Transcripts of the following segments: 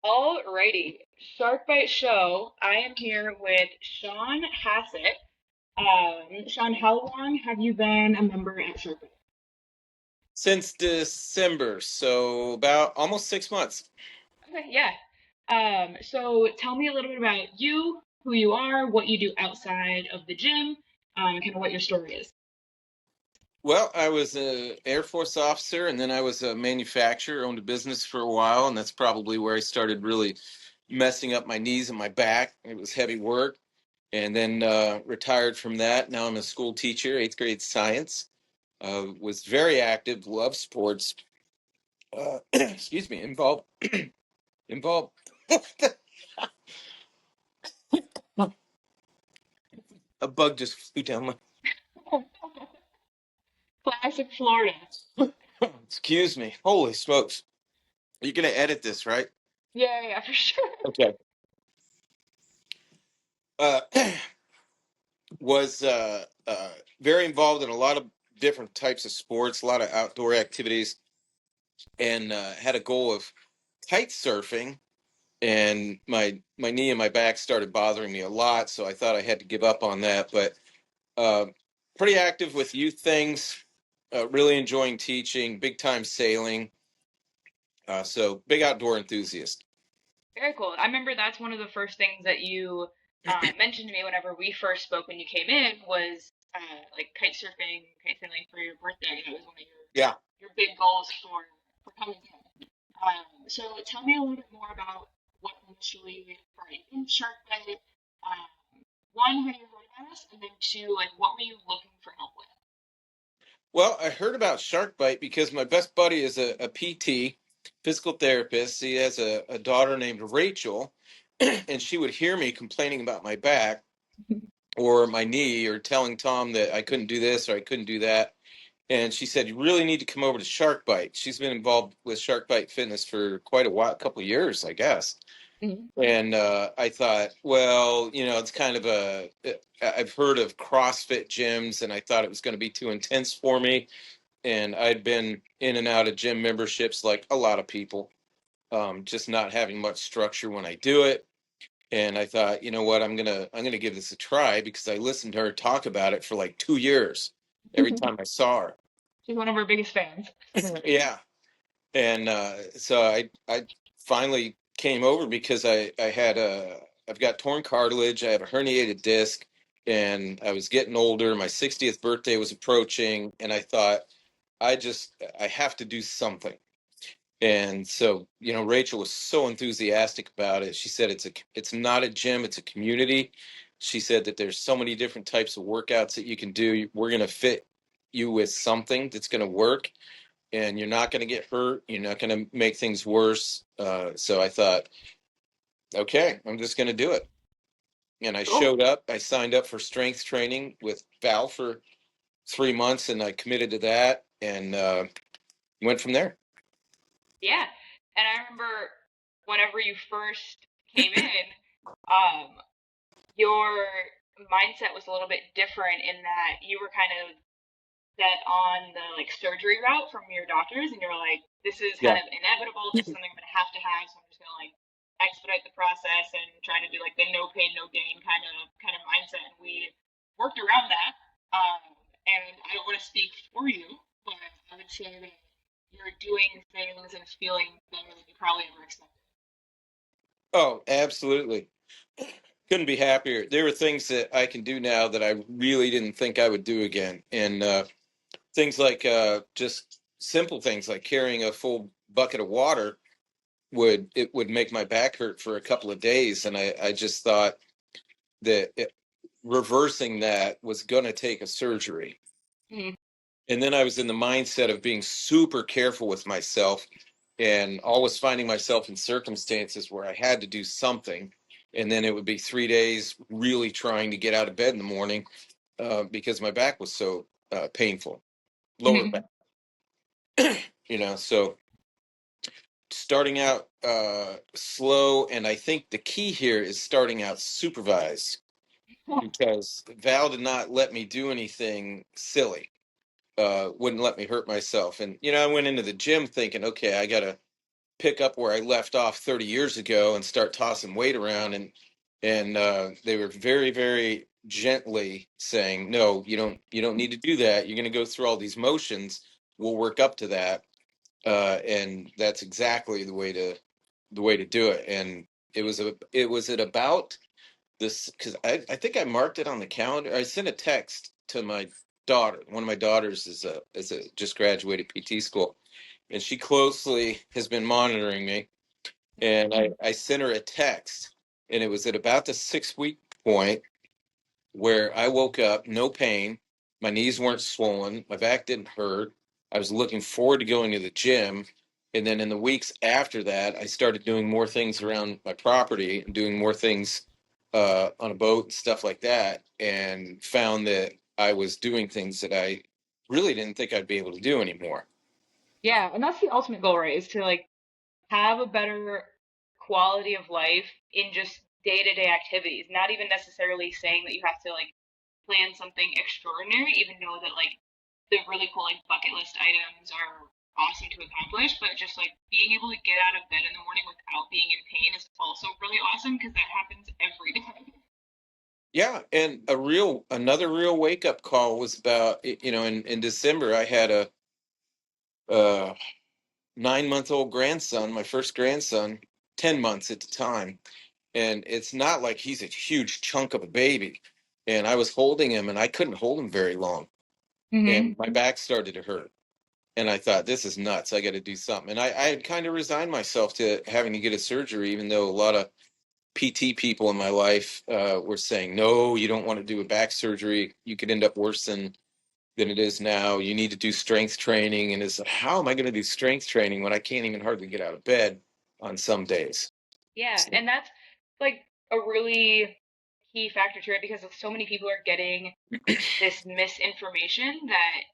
Alrighty, Shark Bite Show. I am here with Sean Hassett. Sean, how long have you been a member at Shark Bite? Since December, so about almost 6 months. Okay, yeah. So tell me a little bit about you, who you are, what you do outside of the gym, kind of what your story is. Well, I was a Air Force officer, and then I was a manufacturer, owned a business for a while, and that's probably where I started really messing up my knees and my back. It was heavy work, and then retired from that. Now I'm a school teacher, eighth grade science. Was very active, love sports. Excuse me, involved. A bug just flew down my. Classic Florida. Excuse me. Holy smokes! You're gonna edit this, right? Yeah, yeah, for sure. Okay. Uh, was very involved in a lot of different types of sports, a lot of outdoor activities, and had a goal of kite surfing. And my knee and my back started bothering me a lot, so I thought I had to give up on that. But uh, pretty active with youth things, really enjoying teaching, big time sailing. So big outdoor enthusiast. Very cool. I remember that's one of the first things that you mentioned to me whenever we first spoke when you came in was like kite surfing, kite sailing for your birthday. That was one of Yeah. your big goals for coming in. So tell me a little bit more about what initially brought you in Shark Bite. One, how you heard about us, and then two, like what were you looking for help with? Well, I heard about shark bite because my best buddy is a PT, physical therapist. He has a daughter named Rachel, and she would hear me complaining about my back or my knee or telling Tom that I couldn't do this or I couldn't do that. And she said, "You really need to come over to Shark Bite." She's been involved with Shark Bite Fitness for quite a while, a couple of years, I guess. Mhm. And I thought, well, it's kind of I've heard of CrossFit gyms, and I thought it was going to be too intense for me. And I'd been in and out of gym memberships like a lot of people, just not having much structure when I do it. And I thought, you know what, I'm gonna give this a try because I listened to her talk about it for like 2 years every time I saw her. She's one of our biggest fans. Yeah. And so I finally came over because I had I've got torn cartilage, I have a herniated disc, and I was getting older. My 60th birthday was approaching, and I thought I have to do something. And so, Rachel was so enthusiastic about it. She said it's not a gym, it's a community. She said that there's so many different types of workouts that you can do. We're going to fit you with something that's going to work, and you're not going to get hurt. You're not going to make things worse. So I thought, okay, I'm just going to do it. And I Cool. showed up. I signed up for strength training with Val for 3 months, and I committed to that and went from there. Yeah. And I remember whenever you first came in, um, your mindset was a little bit different in that you were kind of set on the like surgery route from your doctors and you're like, this is kind Yeah. of inevitable, this is something I'm gonna have, so I'm just gonna like expedite the process and try to do like the no pain, no gain kind of mindset. And we worked around that. And I don't want to speak for you, but I would say that you're doing things and feeling better than you probably ever expected. Oh, absolutely. Couldn't be happier. There are things that I can do now that I really didn't think I would do again. And things like just simple things like carrying a full bucket of water would make my back hurt for a couple of days. And I just thought that reversing that was going to take a surgery. Mm-hmm. And then I was in the mindset of being super careful with myself and always finding myself in circumstances where I had to do something. And then it would be 3 days really trying to get out of bed in the morning because my back was so painful, lower Mm-hmm. back, so starting out slow. And I think the key here is starting out supervised because Val did not let me do anything silly. Wouldn't let me hurt myself. And I went into the gym thinking, okay, I gotta pick up where I left off 30 years ago and start tossing weight around. And they were very, very gently saying, no, you don't need to do that. You're going to go through all these motions. We'll work up to that. And that's exactly the way to do it. And it was at about this, because I think I marked it on the calendar. I sent a text to my daughter. One of my daughters is a just graduated PT school, and she closely has been monitoring me. And I sent her a text, and it was at about the 6 week point where I woke up, no pain, my knees weren't swollen, my back didn't hurt. I was looking forward to going to the gym. And then in the weeks after that, I started doing more things around my property and doing more things on a boat and stuff like that, and found that I was doing things that I really didn't think I'd be able to do anymore. Yeah, and that's the ultimate goal, right? Is to like have a better quality of life in just day-to-day activities, not even necessarily saying that you have to like plan something extraordinary, even though that like the really cool like bucket list items are awesome to accomplish, but just like being able to get out of bed in the morning without being in pain is also really awesome because that happens every day. Yeah, and another real wake up call was about in December I had a 9 month old grandson, my first grandson, 10 months at the time, and it's not like he's a huge chunk of a baby. And I was holding him, and I couldn't hold him very long, and Mm-hmm. my back started to hurt. And I thought, this is nuts. I got to do something. And I had kind of resigned myself to having to get a surgery, even though a lot of PT people in my life were saying, no, you don't want to do a back surgery. You could end up worse than it is now. You need to do strength training. And it's like, how am I going to do strength training when I can't even hardly get out of bed on some days? Yeah, So, and that's like a really key factor to it because so many people are getting this misinformation that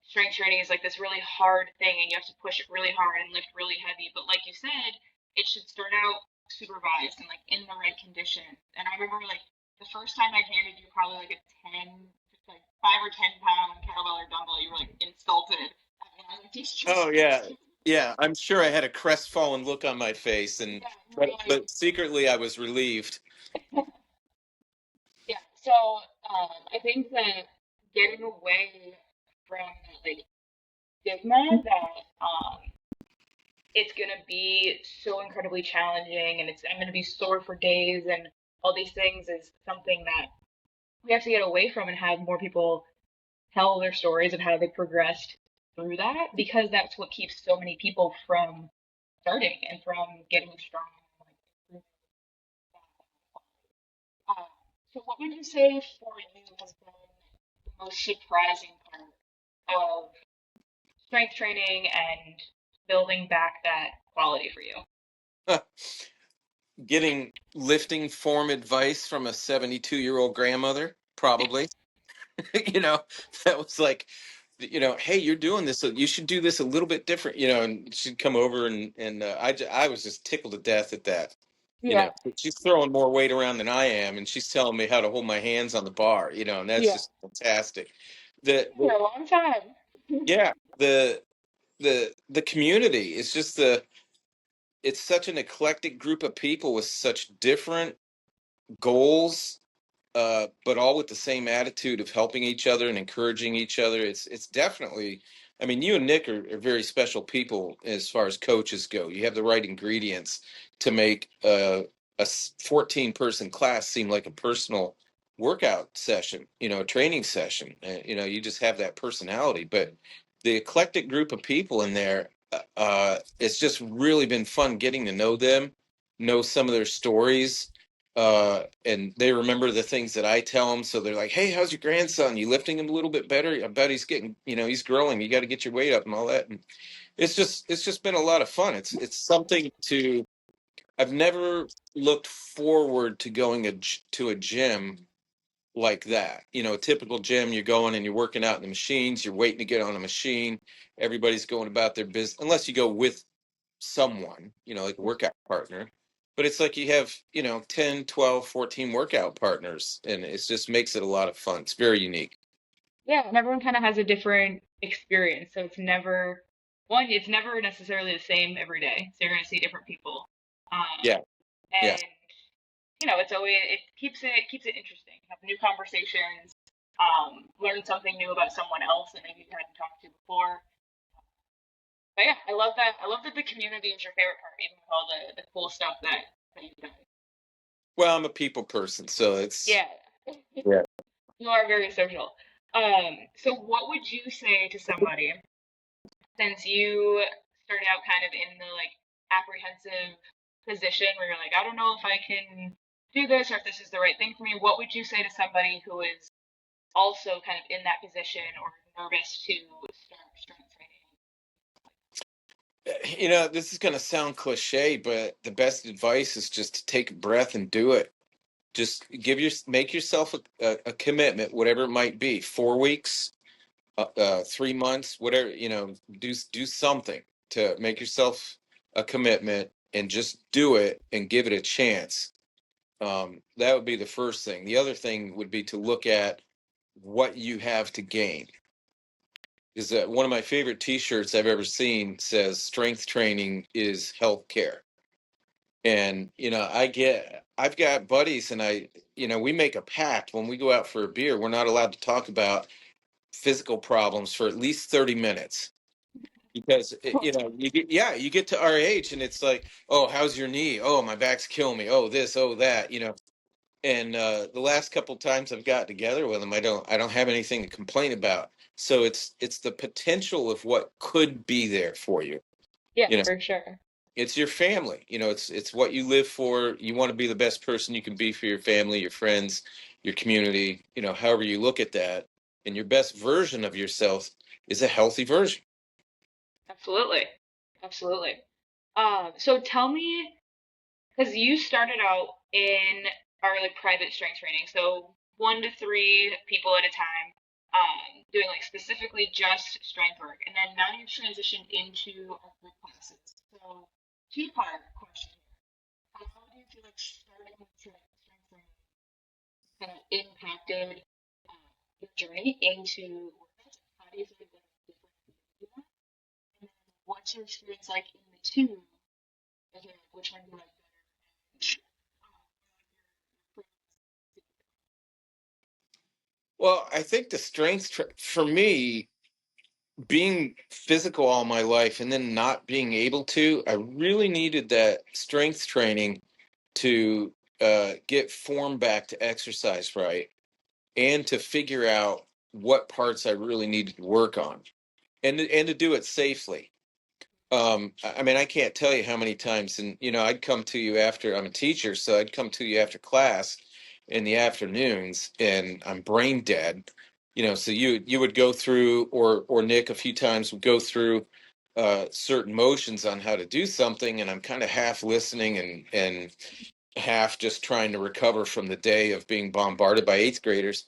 strength training is like this really hard thing and you have to push it really hard and lift really heavy. But like you said, it should start out supervised and like in the right conditions. And I remember like the first time I handed you probably like a 10, like 5 or 10 pound kettlebell or dumbbell, you were like insulted. And I was like, these oh, just yeah. Yeah, I'm sure I had a crestfallen look on my face, and yeah, you were like, but secretly I was relieved. yeah. So I think that getting away from that like stigma that it's gonna be so incredibly challenging and it's I'm gonna be sore for days and all these things is something that we have to get away from and have more people tell their stories of how they progressed through that because that's what keeps so many people from starting and from getting strong. Like, uh, so what would you say for you has been the most surprising part of strength training and building back that quality for you? Getting lifting form advice from a 72-year-old grandmother, probably. you know, that was like, hey, you're doing this, so you should do this a little bit different, and she'd come over, and I was just tickled to death at that. Yeah. She's throwing more weight around than I am, and she's telling me how to hold my hands on the bar, and that's Yeah. just fantastic. The For a long time. Yeah, the community is just it's such an eclectic group of people with such different goals, but all with the same attitude of helping each other and encouraging each other. It's definitely, I mean, you and Nick are very special people as far as coaches go. You have the right ingredients to make a 14-person class seem like a personal workout session, a training session. You just have that personality. But the eclectic group of people in there, it's just really been fun getting to know them, know some of their stories, and they remember the things that I tell them. So they're like, "Hey, how's your grandson? You lifting him a little bit better? I bet he's getting, he's growing. You got to get your weight up and all that." And it's just been a lot of fun. It's something to. I've never looked forward to going to a gym like that. A typical gym, you're going and you're working out in the machines. You're waiting to get on a machine. Everybody's going about their business, unless you go with someone, like a workout partner. But it's like you have, 10, 12, 14 workout partners, and it just makes it a lot of fun. It's very unique. Yeah, and everyone kind of has a different experience, so it's never one, it's never necessarily the same every day, so you're going to see different people. Yeah, yeah. And it's always it keeps it interesting. Have new conversations, learn something new about someone else that maybe you hadn't talked to before. But yeah, I love that. I love that the community is your favorite part, even with all the cool stuff that you've done. Well, I'm a people person, so it's Yeah, yeah. you are very social. So what would you say to somebody since you started out kind of in the like apprehensive position where you're like, I don't know if I can do this or if this is the right thing for me? What would you say to somebody who is also kind of in that position or nervous to start strength training? This is going to sound cliche, but the best advice is just to take a breath and do it. Just make yourself a commitment, whatever it might be, 4 weeks, 3 months, whatever, do something to make yourself a commitment and just do it and give it a chance. That would be the first thing. The other thing would be to look at what you have to gain. Is that one of my favorite T-shirts I've ever seen says strength training is health care. And I've got buddies, and we make a pact when we go out for a beer. We're not allowed to talk about physical problems for at least 30 minutes because you get to our age and it's like, oh, how's your knee? Oh, my back's killing me. Oh, this, oh, that. And the last couple times I've got together with them, I don't have anything to complain about. So it's the potential of what could be there for you. Yeah, You know, for sure. it's your family. It's what you live for. You want to be the best person you can be for your family, your friends, your community. However you look at that, and your best version of yourself is a healthy version. Absolutely. Absolutely. So tell me, because you started out in our like private strength training, so 1 to 3 people at a time, doing like specifically just strength work, and then now you've transitioned into our group classes. So two-part question here. How do you feel like starting with strength training kind of impacted your journey into workouts? How do you feel like that is different from the other? And then what's your experience like in the two? Again, which one do you like better? Well, I think the for me, being physical all my life and then not being able to, I really needed that strength training to get form back to exercise right and to figure out what parts I really needed to work on and to do it safely. I mean, I can't tell you how many times, and I'd come to you after I'm a teacher, so I'd come to you after class in the afternoons, and I'm brain dead. So you would go through, or Nick a few times would go through certain motions on how to do something, and I'm kind of half listening and half just trying to recover from the day of being bombarded by eighth graders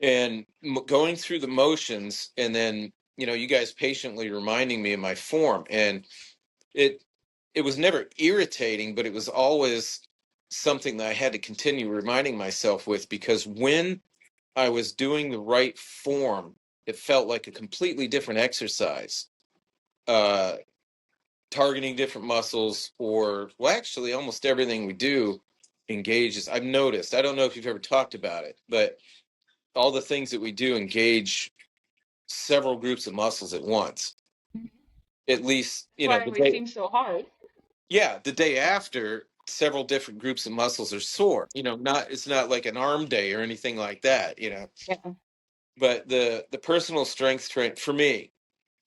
and going through the motions, and then you guys patiently reminding me of my form, and it it was never irritating, but it was always something that I had to continue reminding myself with, because when I was doing the right form, it felt like a completely different exercise, uh targeting different muscles, or well, actually almost everything we do engages. I've noticed, I don't know if you've ever talked about it, but all the things that we do engage several groups of muscles at once. At least, That's why it the always day, seems so hard. yeah, the day after, several different groups of muscles are sore. It's not like an arm day or anything like that. Yeah. But the personal strength train for me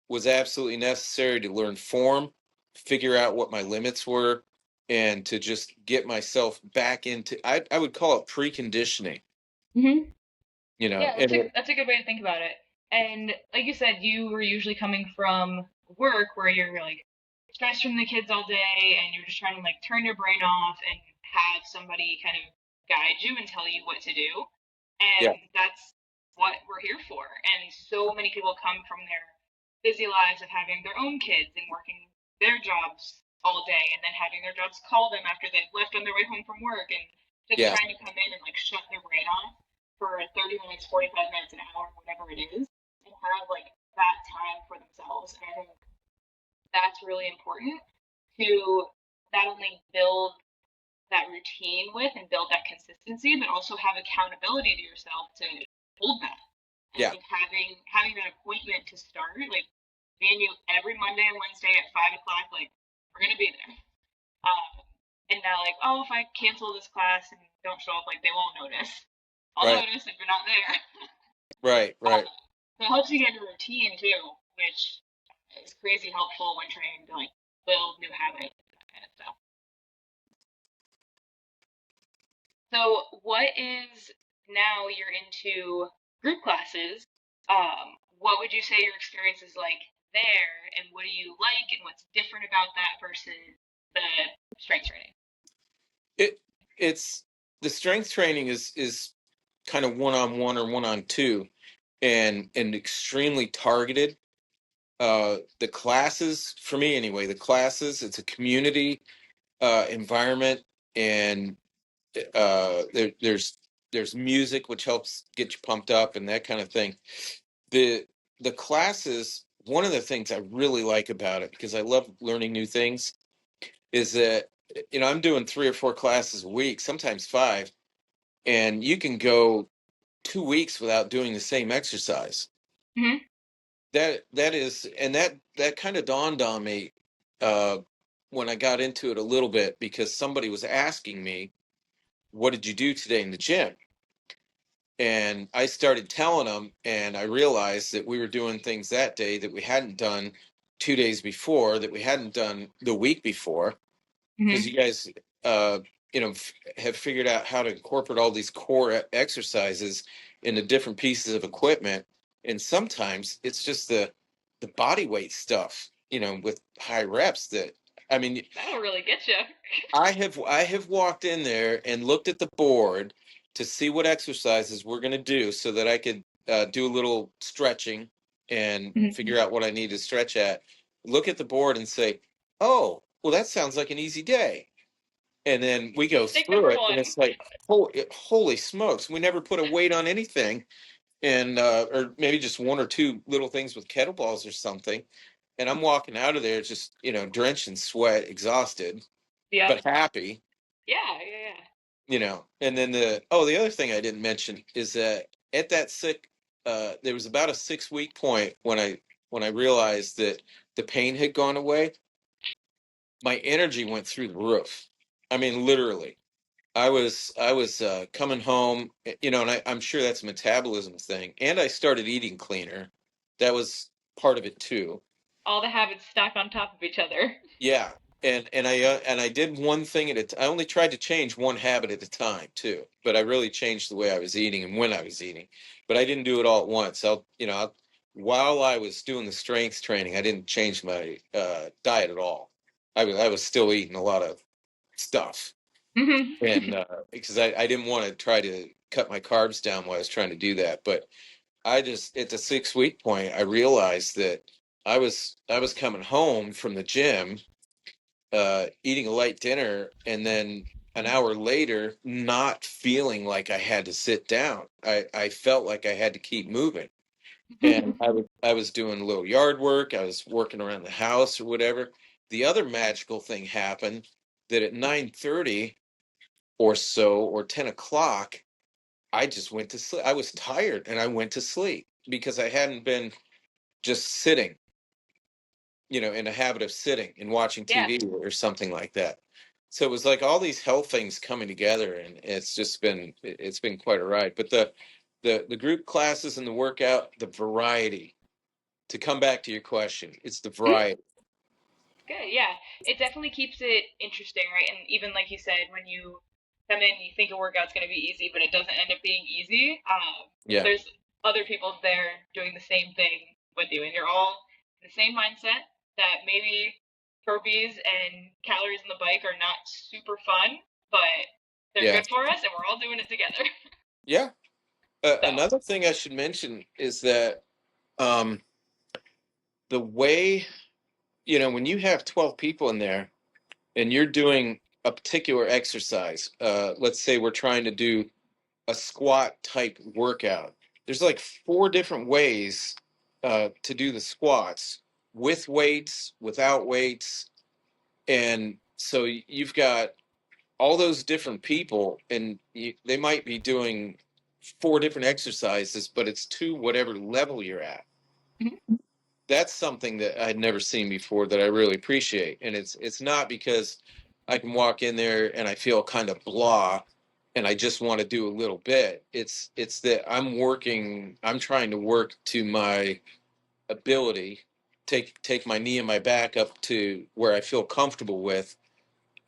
was absolutely necessary to learn form, figure out what my limits were, and to just get myself back into, I would call it preconditioning, hmm Yeah, and that's a good way to think about it. And like you said, you were usually coming from work where you're like stressed from the kids all day and you're just trying to like turn your brain off and have somebody kind of guide you and tell you what to do. yeah, And that's what we're here for. And so many people come from their busy lives of having their own kids and working their jobs all day and then having their jobs call them after they've left on their way home from work and just yeah. trying to come in and like shut their brain off for 30 minutes, 45 minutes, an hour, whatever it is, and have like that time for themselves. And I think that's really important to not only build that routine with and build that consistency, but also have accountability to yourself to hold that. And I Yeah, think having that appointment to start, like me and you every Monday and Wednesday at 5 o'clock, like we're gonna be there. And now like, oh, if I cancel this class and don't show up, like they won't notice. I'll right, notice if you're not there. right, right. So it helps you get a routine too, which is crazy helpful when trying to like build new habits and that kind of stuff. So what is now you're into group classes? What would you say your experience is like there, and what do you like, and what's different about that versus the strength training? It it's the strength training is kind of one on one or one on two, and extremely targeted. The classes, for me anyway, the classes, it's a community environment, and there's music which helps get you pumped up and that kind of thing. The the classes, one of the things I really like about it, because I love learning new things, is that I'm doing 3 or 4 classes a week, sometimes five, and you can go 2 weeks without doing the same exercise. Mm-hmm. That is, and that kind of dawned on me uh, when I got into it a little bit, because somebody was asking me, "What did you do today in the gym?" And I started telling them, and I realized that we were doing things that day that we hadn't done 2 days before, that we hadn't done the week before, because Mm-hmm. you guys, uh, have figured out how to incorporate all these core exercises into different pieces of equipment, and sometimes it's just the body weight stuff, with high reps. That I mean, That'll really get you. I have walked in there and looked at the board to see what exercises we're going to do, so that I could do a little stretching and Mm-hmm. figure out what I need to stretch at. Look at the board and say, "Oh, well, that sounds like an easy day." And then we go Mistake through number it, and one. it's like, holy smokes, we never put a weight on anything, and or maybe just one or two little things with kettlebells or something. And I'm walking out of there just drenched in sweat, exhausted, Yep. but happy. Yeah, yeah, yeah. And then the other thing I didn't mention is that at that there was about a 6 week point when I realized that the pain had gone away. My energy went through the roof. I mean, literally. I was coming home, and I'm sure that's a metabolism thing. And I started eating cleaner. That was part of it too. All the habits stack on top of each other. Yeah, and I did one thing at a I only tried to change one habit at a time too, but I really changed the way I was eating and when I was eating. But I didn't do it all at once. While I was doing the strength training, I didn't change my diet at all. I was still eating a lot of stuff, and Mm-hmm. because I didn't want to try to cut my carbs down while I was trying to do that. But I just, at the 6 week point, I realized that I was coming home from the gym, eating a light dinner, and then an hour later, not feeling like I had to sit down. I felt like I had to keep moving, and I was doing a little yard work. I was working around the house or whatever. The other magical thing happened, that at 9:30 or so, or 10 o'clock, I just went to sleep. I was tired and I went to sleep because I hadn't been just sitting, in a habit of sitting and watching Yeah. TV or something like that. So it was like all these health things coming together, and it's been quite a ride. But the group classes and the workout, the variety. To come back to your question, it's the variety. Good, yeah. It definitely keeps it interesting, right? And even like you said, when you come in, you think a workout's going to be easy, but it doesn't end up being easy. Yeah, There's other people there doing the same thing with you, and you're all in the same mindset that maybe burpees and calories in the bike are not super fun, but they're yeah, good for us, and we're all doing it together. yeah. So, Another thing I should mention is that um, the way, when you have 12 people in there and you're doing a particular exercise, let's say we're trying to do a squat type workout. There's like 4 different ways to do the squats. with weights, without weights. And so you've got all those different people, and they might be doing 4 different exercises, but it's to whatever level you're at. Mhm. That's something that I'd never seen before that I really appreciate. And it's not because I can walk in there and I feel kind of blah and I just want to do a little bit. It's that I'm trying to work to my ability, take my knee and my back up to where I feel comfortable with.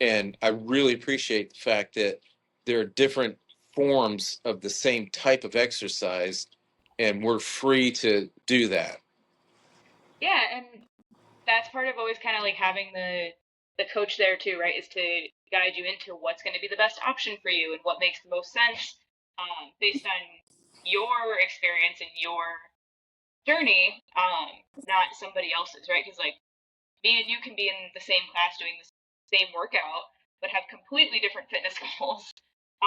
And I really appreciate the fact that there are different forms of the same type of exercise, and we're free to do that. Yeah, and that's part of always kind of like having the coach there too, right? Is to guide you into what's going to be the best option for you and what makes the most sense based on your experience and your journey, not somebody else's, right? Because like me and you can be in the same class doing the same workout, but have completely different fitness goals.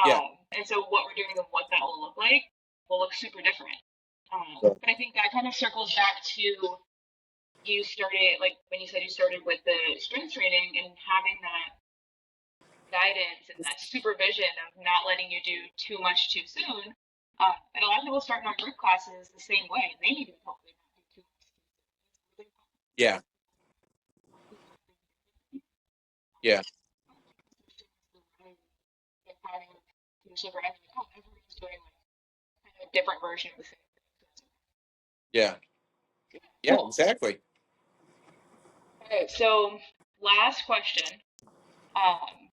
Yeah. And so what we're doing and what that will look like will look super different. But I think that kind of circles back to you started, like when you said you started with the strength training and having that guidance and that supervision of not letting you do too much too soon. And a lot of people start in our group classes the same way. They need to hopefully not do too much too soon. Yeah. Yeah. Everyone's doing like kind of a different version of the same thing. Yeah. Yeah, Cool. exactly. Okay, so last question. Um,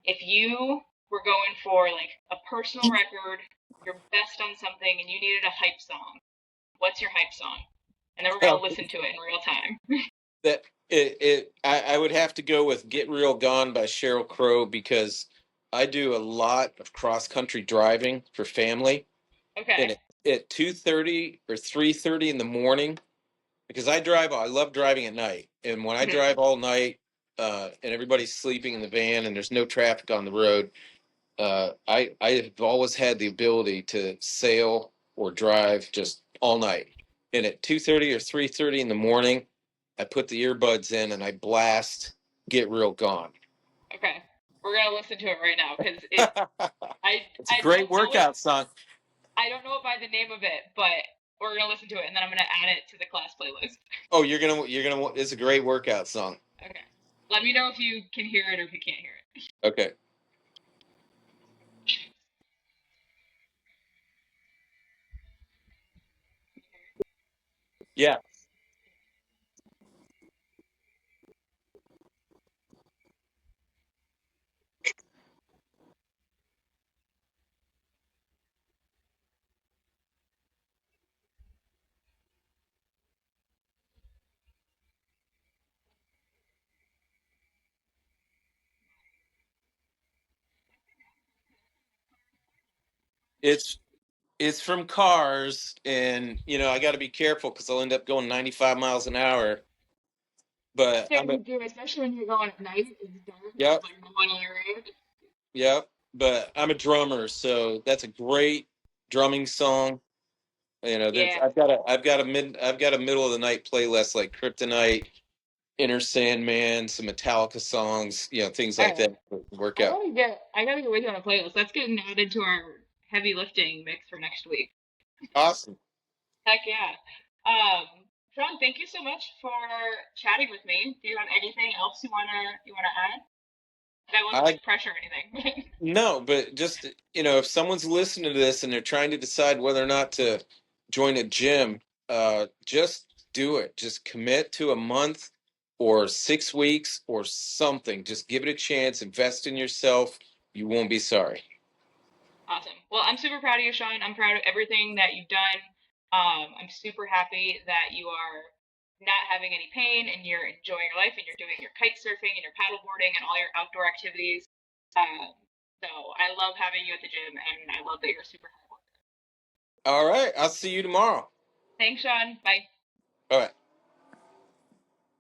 if you were going for like a personal record, your best on something, and you needed a hype song, what's your hype song? And then we're gonna listen to it in real time. That I would have to go with Get Real Gone by Sheryl Crow because I do a lot of cross country driving for family. And Okay. at 2:30 or 3:30 in the morning, because I love driving at night. And when I Mhm. drive all night, and everybody's sleeping in the van and there's no traffic on the road, I have always had the ability to sail or drive just all night. And at 2:30 or 3:30 in the morning, I put the earbuds in and I blast Get Real Gone. Okay. We're gonna listen to it right now because it. It's a I great don't know it. workout song. I don't know it by the name of it, but we're gonna listen to it and then I'm gonna add it to the class playlist. Oh, you're gonna. It's a great workout song. Okay. Let me know if you can hear it or if you can't hear it. Okay. Yeah. It's it's from Cars, and I got to be careful because I'll end up going 95 miles an hour. But Yeah, you do, especially when you're going at night. It's dark and there's yep, like no one on the road. yep. But I'm a drummer, so that's a great drumming song. That's Yeah. I've got a middle of the night playlist like Kryptonite, Inner Sandman, some Metallica songs, things All like right. that. Work out. I gotta get with you on a playlist. That's getting added to our heavy lifting mix for next week. Awesome. Heck yeah. Sean, thank you so much for chatting with me. Do you have anything else you wanna add? That wasn't I like pressure or anything. No, but just if someone's listening to this and they're trying to decide whether or not to join a gym, just do it. Just commit to a month or 6 weeks or something. Just give it a chance. Invest in yourself. You won't be sorry. Awesome. Well, I'm super proud of you, Sean. I'm proud of everything that you've done. I'm super happy that you are not having any pain and you're enjoying your life and you're doing your kite surfing and your paddleboarding and all your outdoor activities. Um, so I love having you at the gym and I love that you're super hard worker. All right. I'll see you tomorrow. Thanks, Sean. Bye. All right.